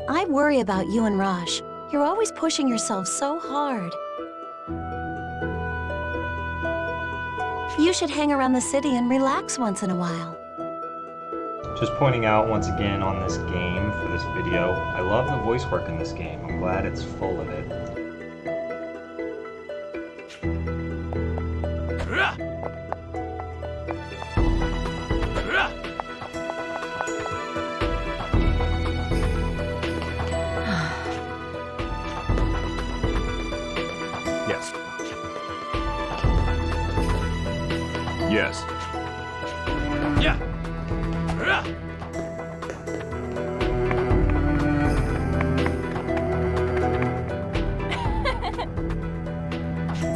I worry about you and Raj. You're always pushing yourself so hard. You should hang around the city and relax once in a while. Just pointing out once again on this game for this video, I love the voice work in this game. I'm glad it's full of it. Yes. Yes. Yeah.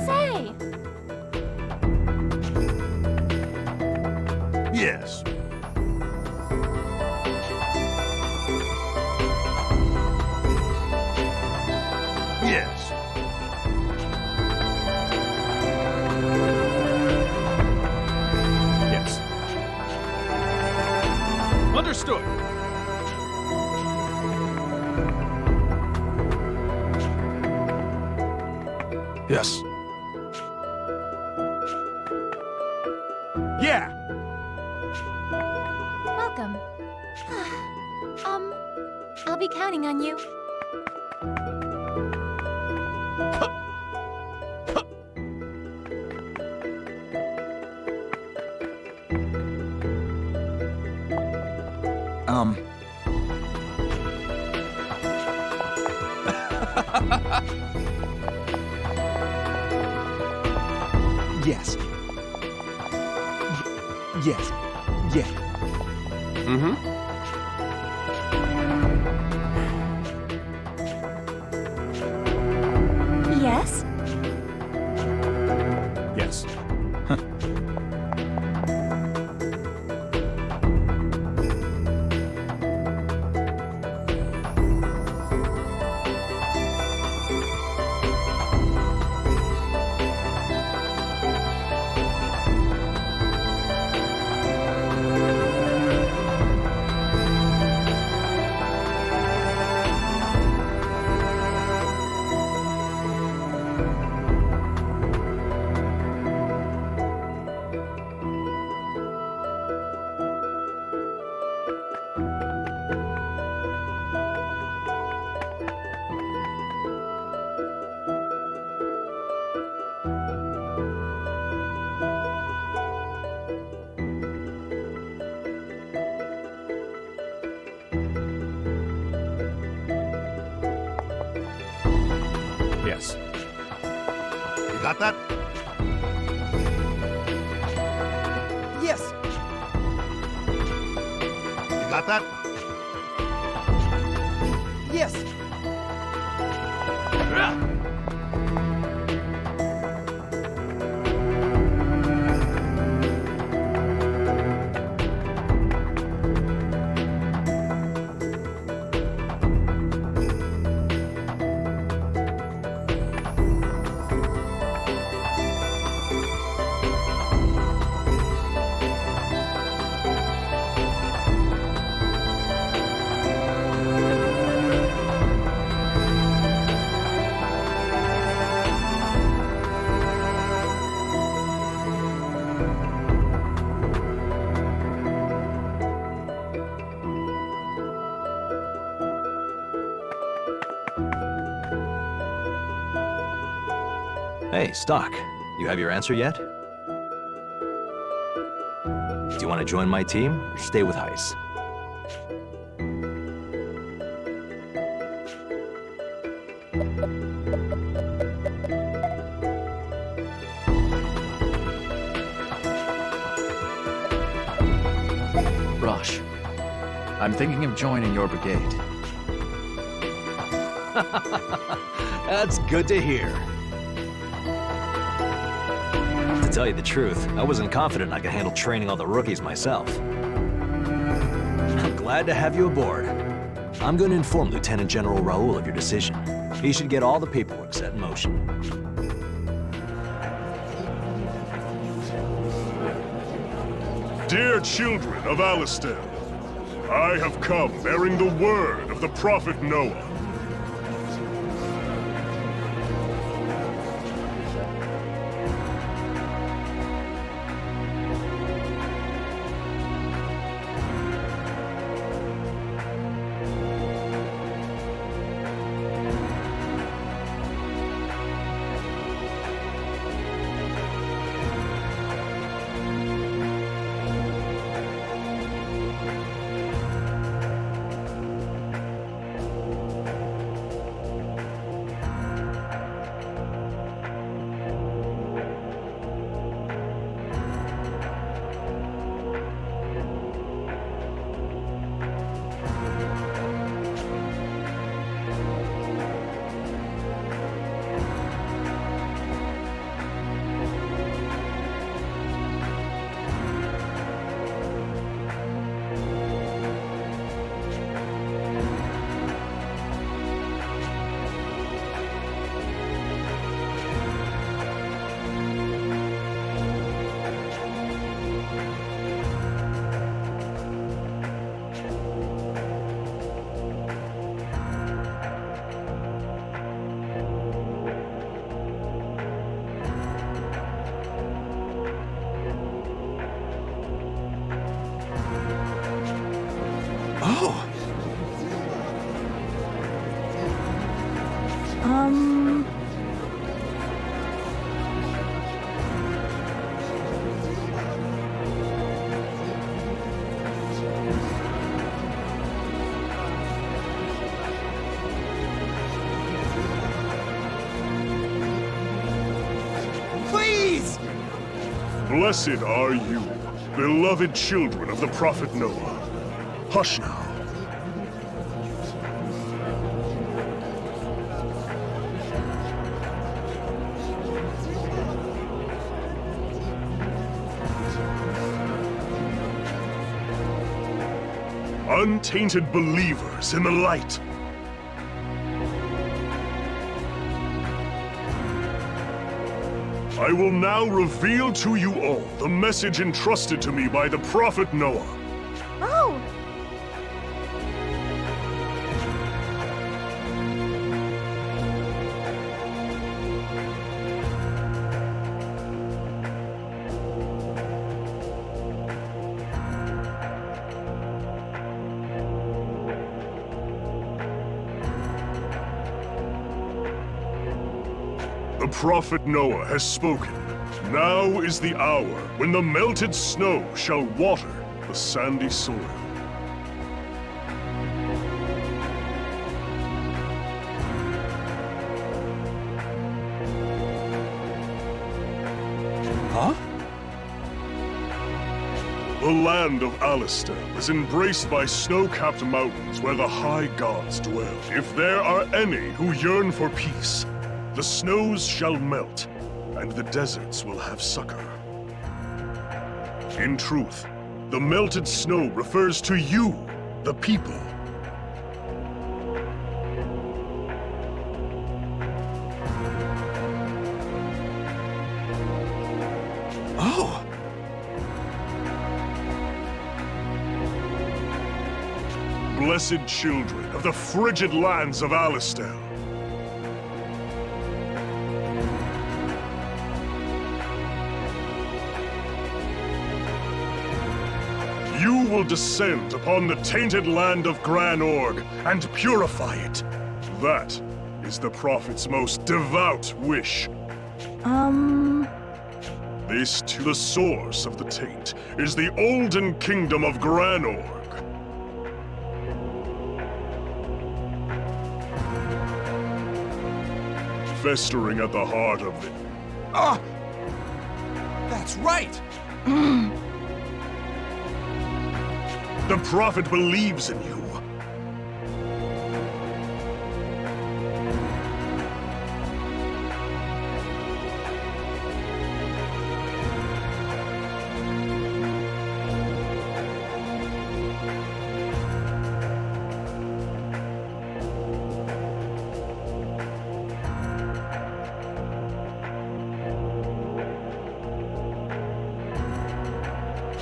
Say! Yes. Yes. Yes. Understood. Yes. Yeah. Welcome. I'll be counting on you. Yes. Yes. Yeah. Mm-hmm. Yes? Yes. Yes. You got that? Yes. You got that? Yes. Hey, Stock. You have your answer yet? Do you want to join my team or stay with Heist? Rosh, I'm thinking of joining your brigade. That's good to hear. To tell you the truth, I wasn't confident I could handle training all the rookies myself. I'm glad to have you aboard. I'm going to inform Lieutenant General Raoul of your decision. He should get all the paperwork set in motion. Dear children of Alistan, I have come bearing the word of of the prophet Noah. Oh! Please! Blessed are you, beloved children of the prophet Noah. Hush now. Untainted believers in the light. I will now reveal to you all the message entrusted to me by the prophet Noah. Oh! The prophet Noah has spoken. Now is the hour when the melted snow shall water the sandy soil. Huh? The land of Alistel is embraced by snow-capped mountains where the high gods dwell. If there are any who yearn for peace, the snows shall melt, and the deserts will have succor. In truth, the melted snow refers to you, the people. Oh! Blessed children of the frigid lands of Alistel. You will descend upon the tainted land of Gran Org and purify it. That is the prophet's most devout wish. This, to the source of the taint, is the olden kingdom of Gran Org. Festering at the heart of the... Ah! That's right! The prophet believes in you.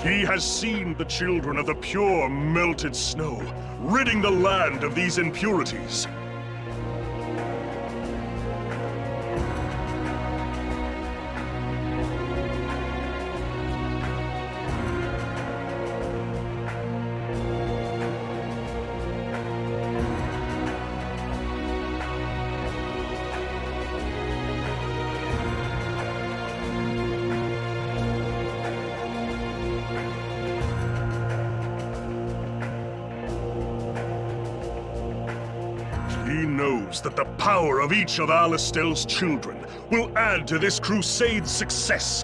He has seen the children of the pure melted snow, ridding the land of these impurities. He knows that the power of each of Alistel's children will add to this crusade's success.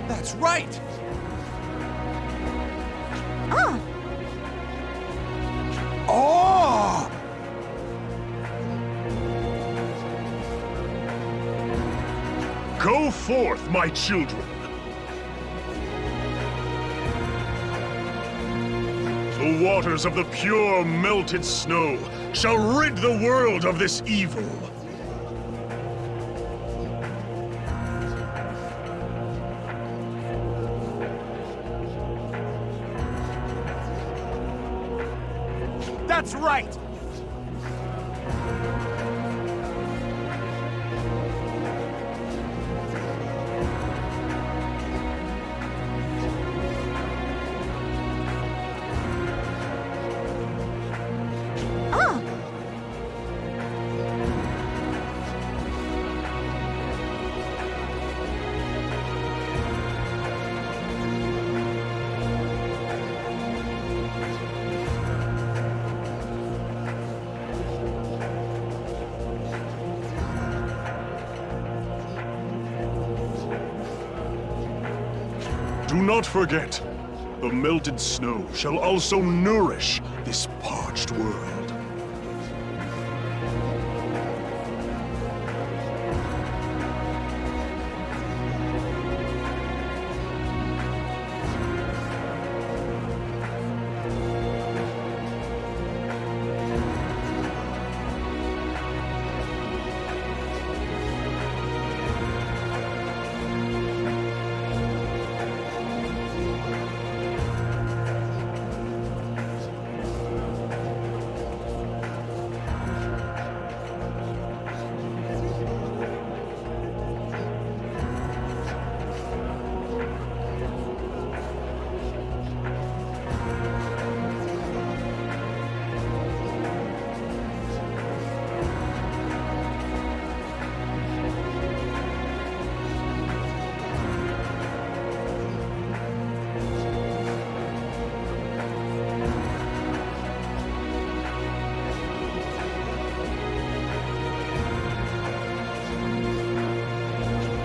That's right! Ah! Oh! Go forth, my children! The waters of the pure melted snow shall rid the world of this evil. That's right! Ah! Do not forget, the melted snow shall also nourish this parched world.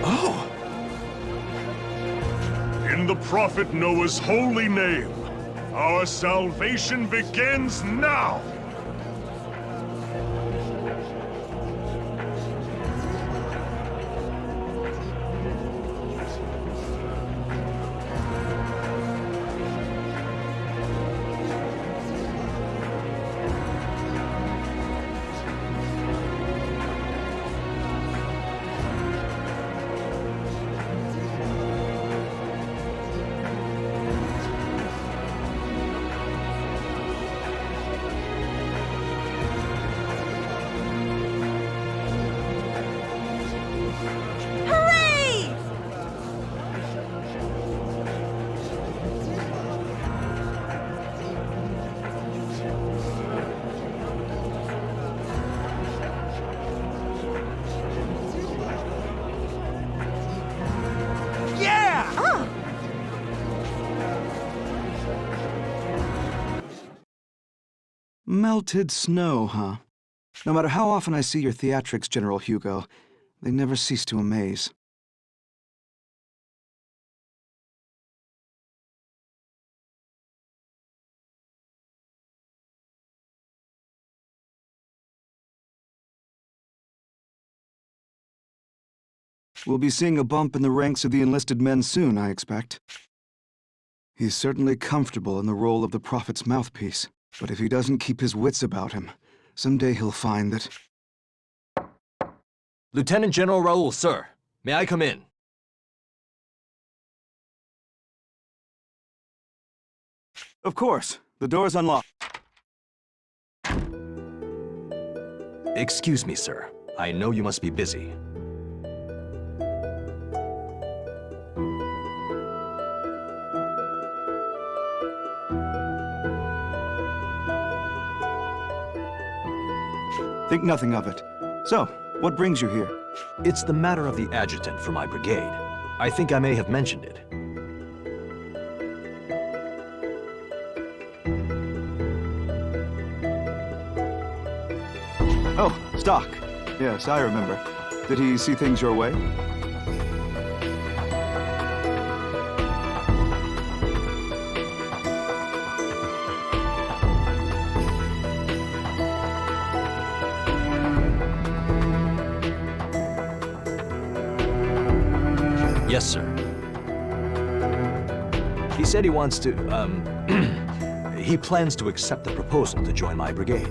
Oh! In the Prophet Noah's holy name, our salvation begins now! Hooray! Yeah! Ah! Melted snow, huh? No matter how often I see your theatrics, General Hugo, they never cease to amaze. We'll be seeing a bump in the ranks of the enlisted men soon, I expect. He's certainly comfortable in the role of the Prophet's mouthpiece, but if he doesn't keep his wits about him, someday he'll find that... Lieutenant General Raoul, sir. May I come in? Of course. The door's unlocked. Excuse me, sir. I know you must be busy. Think nothing of it. So, what brings you here? It's the matter of the adjutant for my brigade. I think I may have mentioned it. Oh, Stock. Yes, I remember. Did he see things your way? Yes, sir. He said he wants to, he plans to accept the proposal to join my brigade.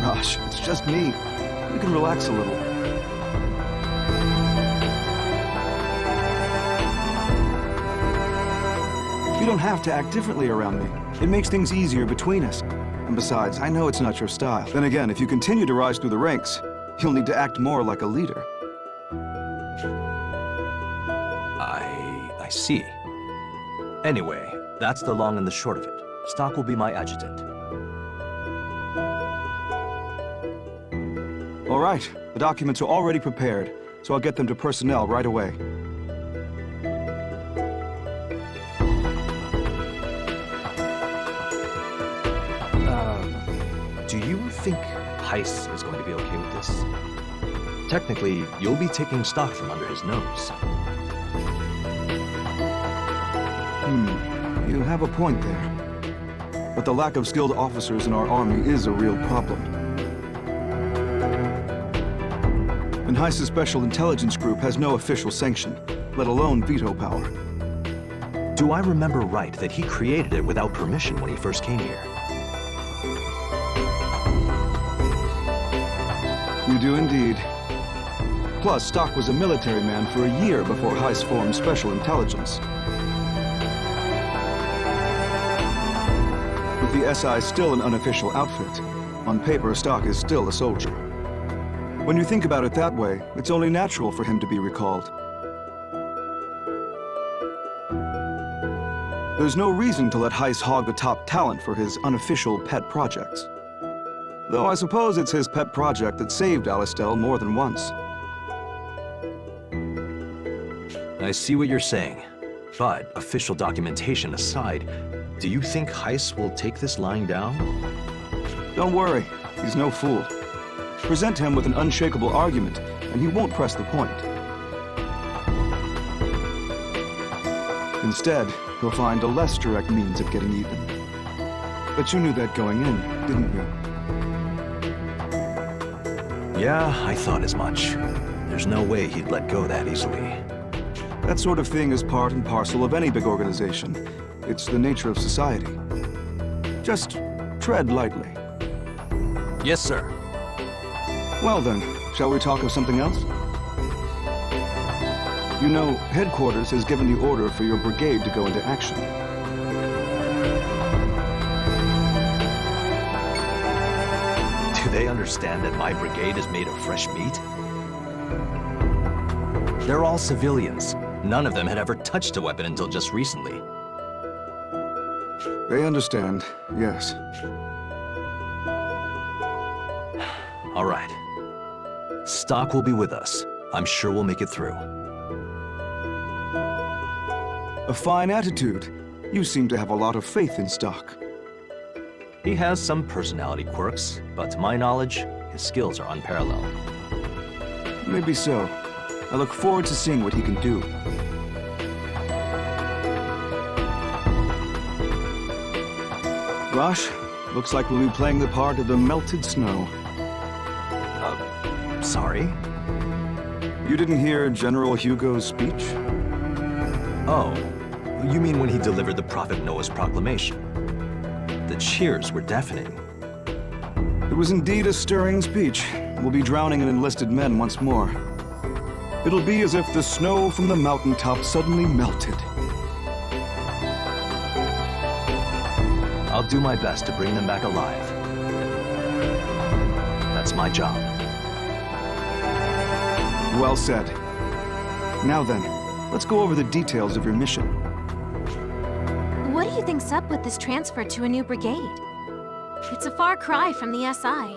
Gosh, it's just me. You can relax a little. You don't have to act differently around me. It makes things easier between us. And besides, I know it's not your style. Then again, if you continue to rise through the ranks, you'll need to act more like a leader. I see. Anyway, that's the long and the short of it. Stock will be my adjutant. All right, the documents are already prepared, so I'll get them to personnel right away. Do you think Heiss is going to be okay with this? Technically, you'll be taking stock from under his nose. You have a point there. But the lack of skilled officers in our army is a real problem. And Heiss's Special Intelligence Group has no official sanction, let alone veto power. Do I remember right that he created it without permission when he first came here? You do indeed. Plus, Stock was a military man for a year before Heiss formed Special Intelligence. With the SI still an unofficial outfit, on paper Stock is still a soldier. When you think about it that way, it's only natural for him to be recalled. There's no reason to let Heiss hog the top talent for his unofficial pet projects. Though I suppose it's his pet project that saved Alistel more than once. I see what you're saying. But, official documentation aside, do you think Heiss will take this lying down? Don't worry, he's no fool. Present him with an unshakable argument, and he won't press the point. Instead, he'll find a less direct means of getting even. But you knew that going in, didn't you? Yeah, I thought as much. There's no way he'd let go that easily. That sort of thing is part and parcel of any big organization. It's the nature of society. Just tread lightly. Yes, sir. Well then, shall we talk of something else? You know, headquarters has given the order for your brigade to go into action. Do they understand that my brigade is made of fresh meat? They're all civilians. None of them had ever touched a weapon until just recently. They understand, yes. All right. Stock will be with us. I'm sure we'll make it through. A fine attitude. You seem to have a lot of faith in Stock. He has some personality quirks, but to my knowledge, his skills are unparalleled. Maybe so. I look forward to seeing what he can do. Rosh, looks like we'll be playing the part of the melted snow. Sorry? You didn't hear General Hugo's speech? Oh, you mean when he delivered the Prophet Noah's proclamation? The cheers were deafening. It was indeed a stirring speech. We'll be drowning in enlisted men once more. It'll be as if the snow from the mountaintop suddenly melted. I'll do my best to bring them back alive. That's my job. Well said. Now then, let's go over the details of your mission. What do you think's up with this transfer to a new brigade? It's a far cry from the SI.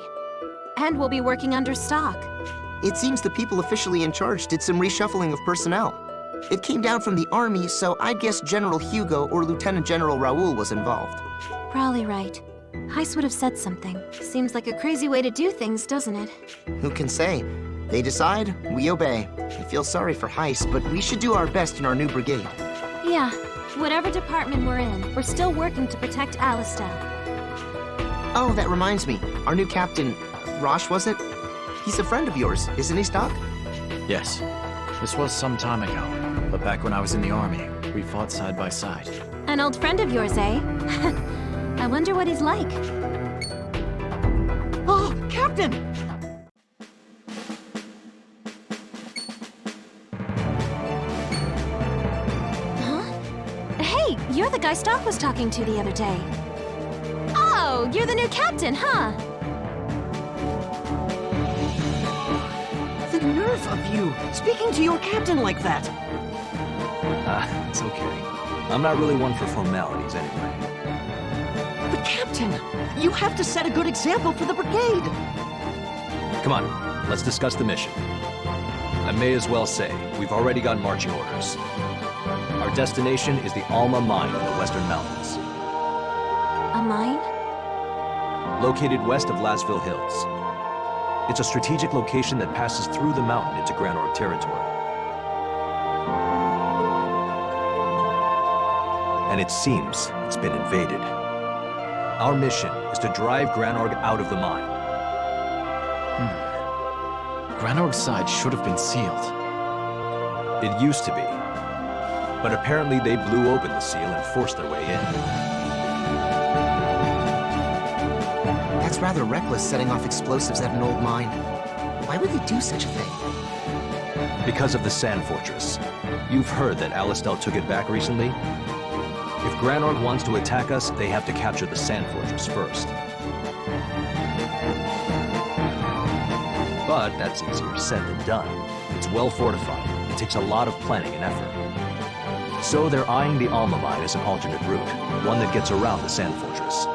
And we'll be working under stock. It seems the people officially in charge did some reshuffling of personnel. It came down from the army, so I'd guess General Hugo or Lieutenant General Raoul was involved. Probably right. Heiss would have said something. Seems like a crazy way to do things, doesn't it? Who can say? They decide, we obey. I feel sorry for Heiss, but we should do our best in our new brigade. Yeah. Whatever department we're in, we're still working to protect Alistel. Oh, that reminds me. Our new captain, Rosh, was it? He's a friend of yours, isn't he, Stock? Yes. This was some time ago, but back when I was in the army, we fought side by side. An old friend of yours, eh? I wonder what he's like. Oh, Captain! Hey, you're the guy Stock was talking to the other day. Oh, you're the new captain, huh? The nerve of you, speaking to your captain like that. It's okay. I'm not really one for formalities anyway. But Captain, you have to set a good example for the brigade. Come on, let's discuss the mission. I may as well say, we've already got marching orders. Our destination is the Alma Mine in the Western Mountains. A mine? Located west of Lasville Hills. It's a strategic location that passes through the mountain into Granorg territory. And it seems it's been invaded. Our mission is to drive Granorg out of the mine. Granorg's side should have been sealed. It used to be. But apparently they blew open the seal and forced their way in. That's rather reckless, setting off explosives at an old mine. Why would they do such a thing? Because of the Sand Fortress. You've heard that Alistel took it back recently? If Granorg wants to attack us, they have to capture the Sand Fortress first. But that's easier said than done. It's well fortified. It takes a lot of planning and effort. So they're eyeing the Alma Mine as an alternate route, one that gets around the Sand Fortress.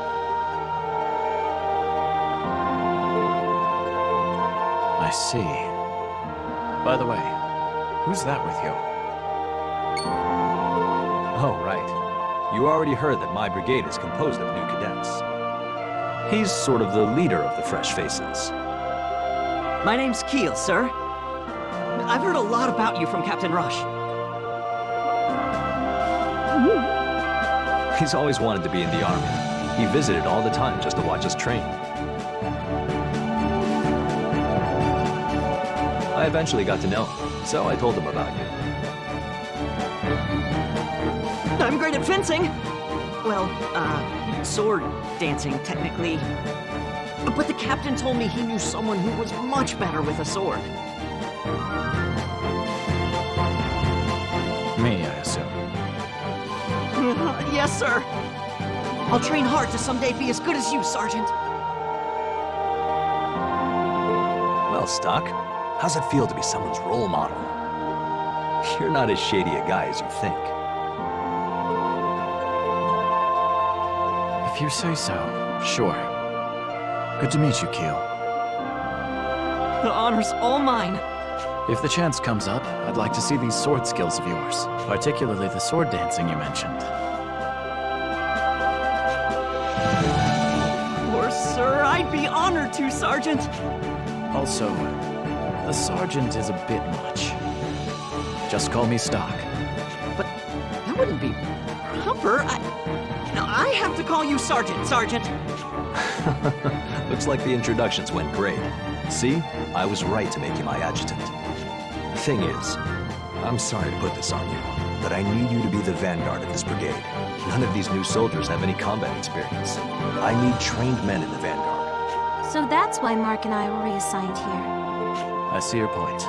I see. By the way, who's that with you? Oh, right. You already heard that my brigade is composed of new cadets. He's sort of the leader of the fresh faces. My name's Keel, sir. I've heard a lot about you from Captain Rush. He's always wanted to be in the army. He visited all the time just to watch us train. I eventually got to know him, so I told him about you. I'm great at fencing. Well, sword dancing, technically. But the captain told me he knew someone who was much better with a sword. Me, I assume. Yes, sir. I'll train hard to someday be as good as you, Sergeant. Well, Stock, how's it feel to be someone's role model? You're not as shady a guy as you think. If you say so, sure. Good to meet you, Keel. The honor's all mine. If the chance comes up, I'd like to see these sword skills of yours, particularly the sword dancing you mentioned. Of course, sir, I'd be honored to, Sergeant. Also, the sergeant is a bit much. Just call me Stock. But that wouldn't be proper. I have to call you Sergeant, Sergeant. Looks like the introductions went great. See? I was right to make you my adjutant. The thing is, I'm sorry to put this on you, but I need you to be the vanguard of this brigade. None of these new soldiers have any combat experience. I need trained men in the vanguard. So that's why Mark and I were reassigned here. I see your point.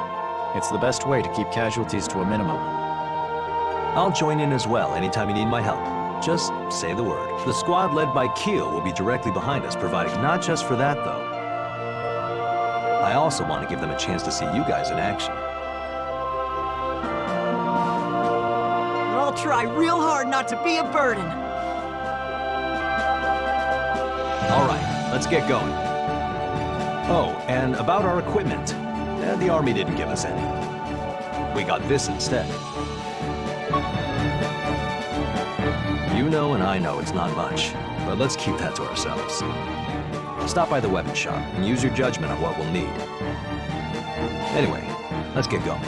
It's the best way to keep casualties to a minimum. I'll join in as well anytime you need my help. Just say the word. The squad led by Keel will be directly behind us, providing not just for that, though. I also want to give them a chance to see you guys in action. I'll try real hard not to be a burden. All right, let's get going. Oh, and about our equipment. The Army didn't give us any. We got this instead. You know and I know it's not much, but let's keep that to ourselves. Stop by the weapon shop and use your judgment on what we'll need. Anyway, let's get going.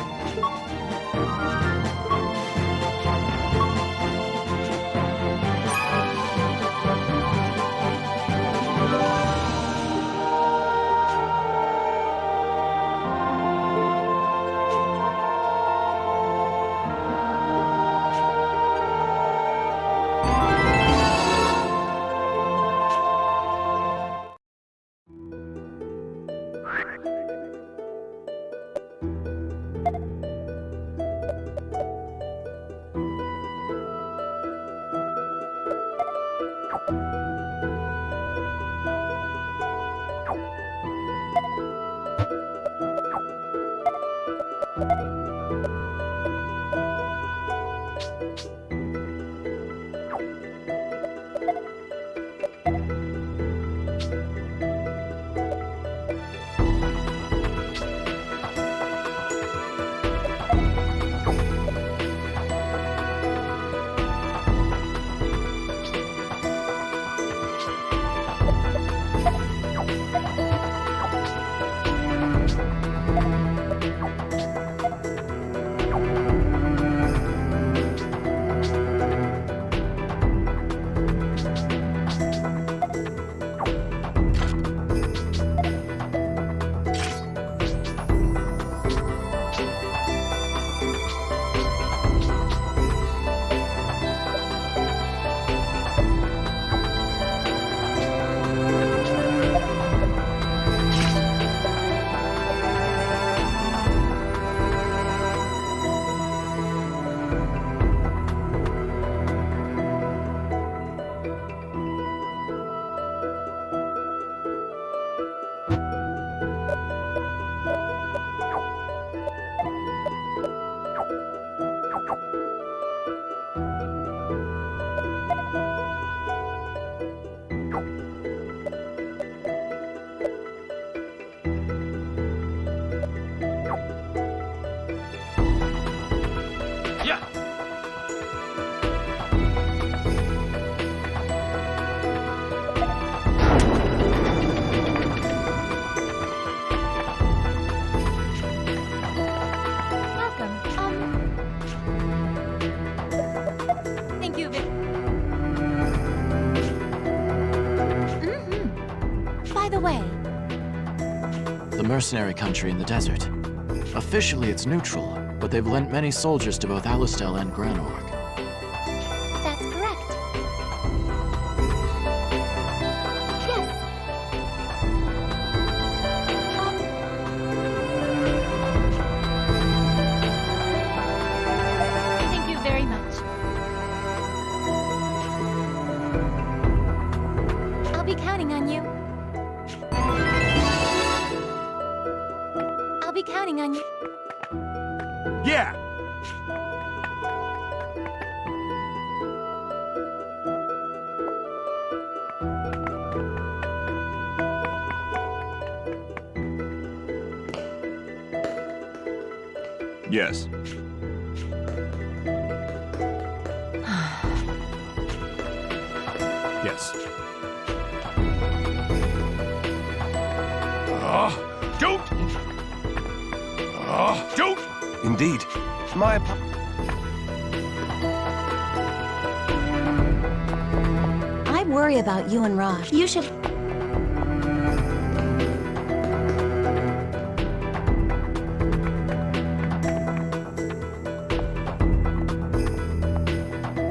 The mercenary country in the desert. Officially it's neutral, but they've lent many soldiers to both Alistel and Granorg. That's correct. Yes. Thank you very much. I'll be counting on you. I'll be counting on you. Yeah! Yes. Yes. Don't! Don't! Indeed. My I worry about you and Raj. You should...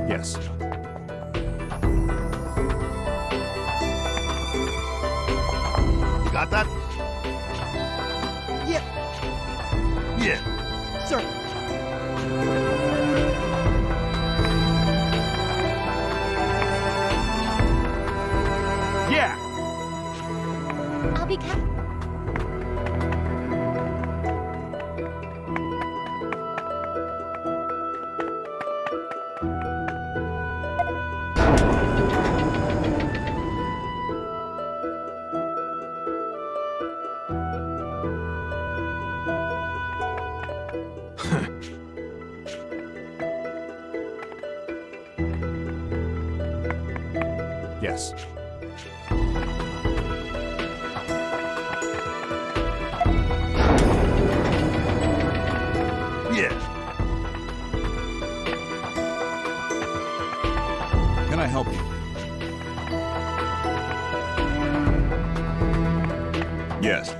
Yes. You Got that? Yeah, Yeah. sir. Yeah. I'll be Yes. Yeah. Can I help you? Yes.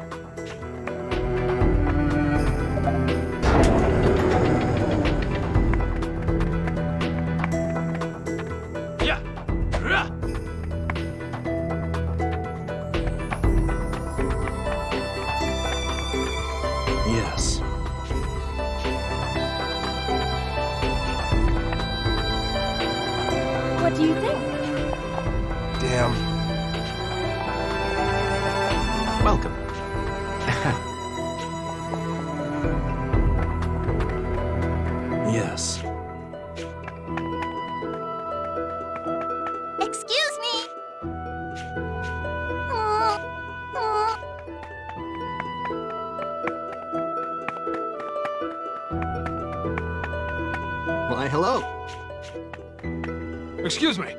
Yeah. Rah. Yes. What do you think? Damn. Welcome. Yes. Excuse me! Why, hello. Excuse me.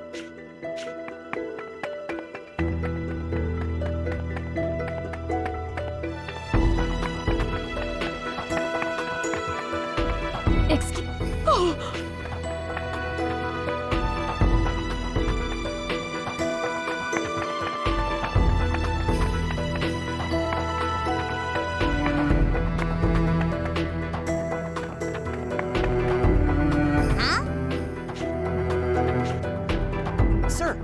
Excuse... Oh! Sir.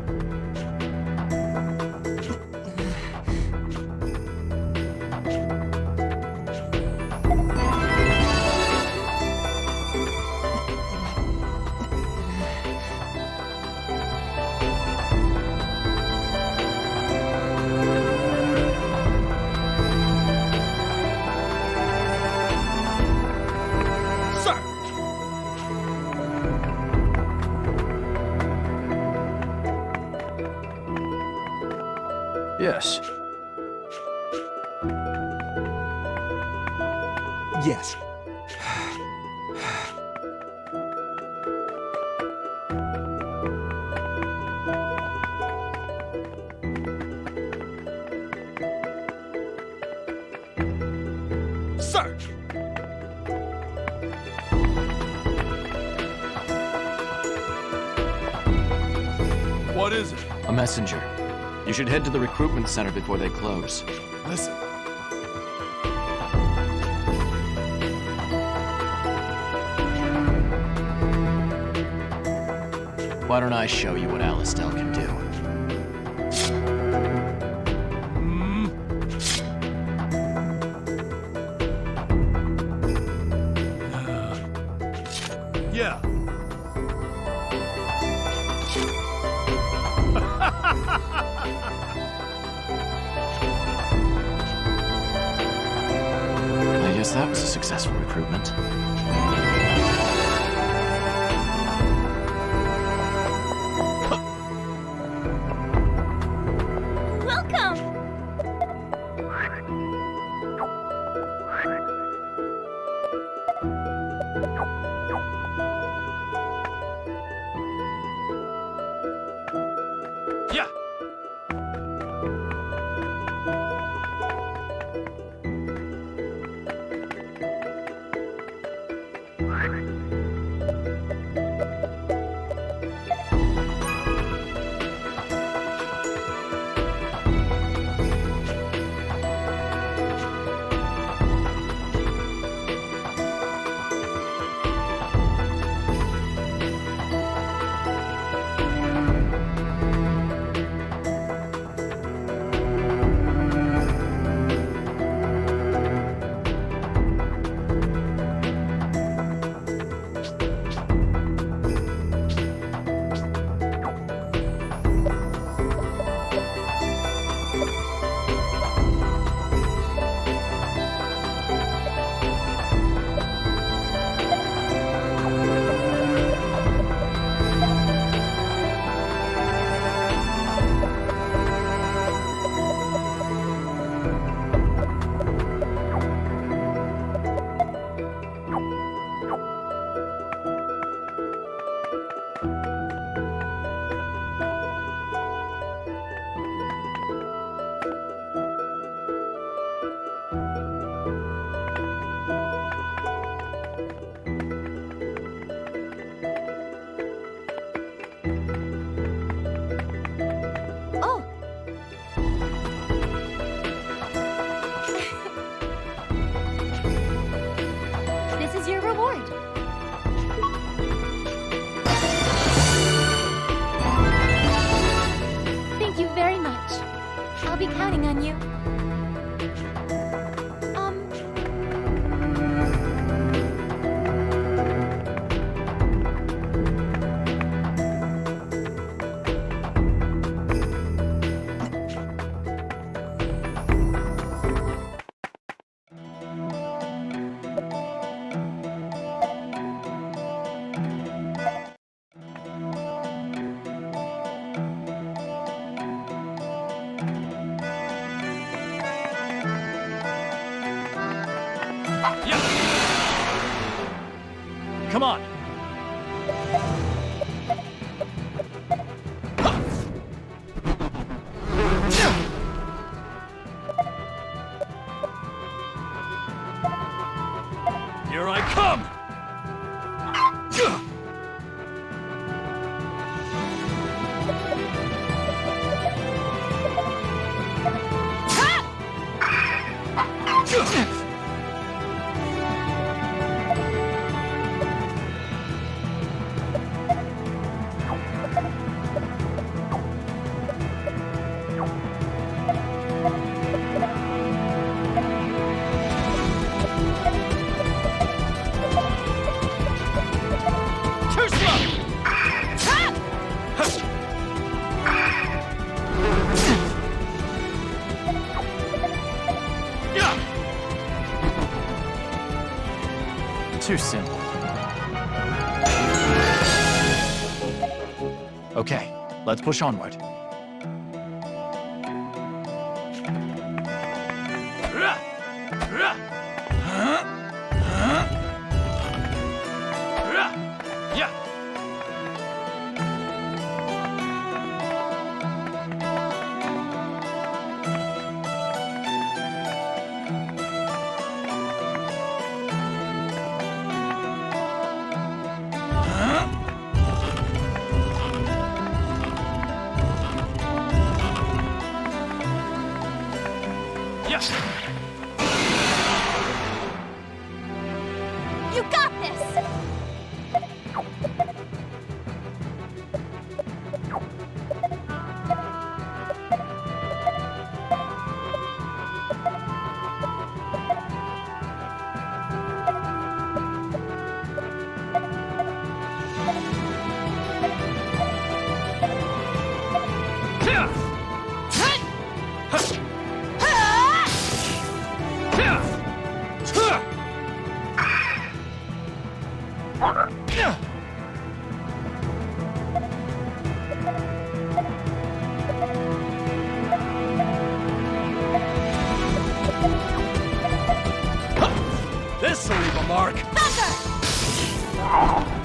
Sir. Yes. Yes. Sir. What is it? A messenger. You should head to the recruitment center before they close. Listen. Why don't I show you what Alistel can do? Yeah. I guess that was a successful recruitment. Welcome! Yeah. be counting on you. Come on! Here I come! Too simple. Okay, let's push onward. Yes! You got this! This'll leave a mark! Thunder!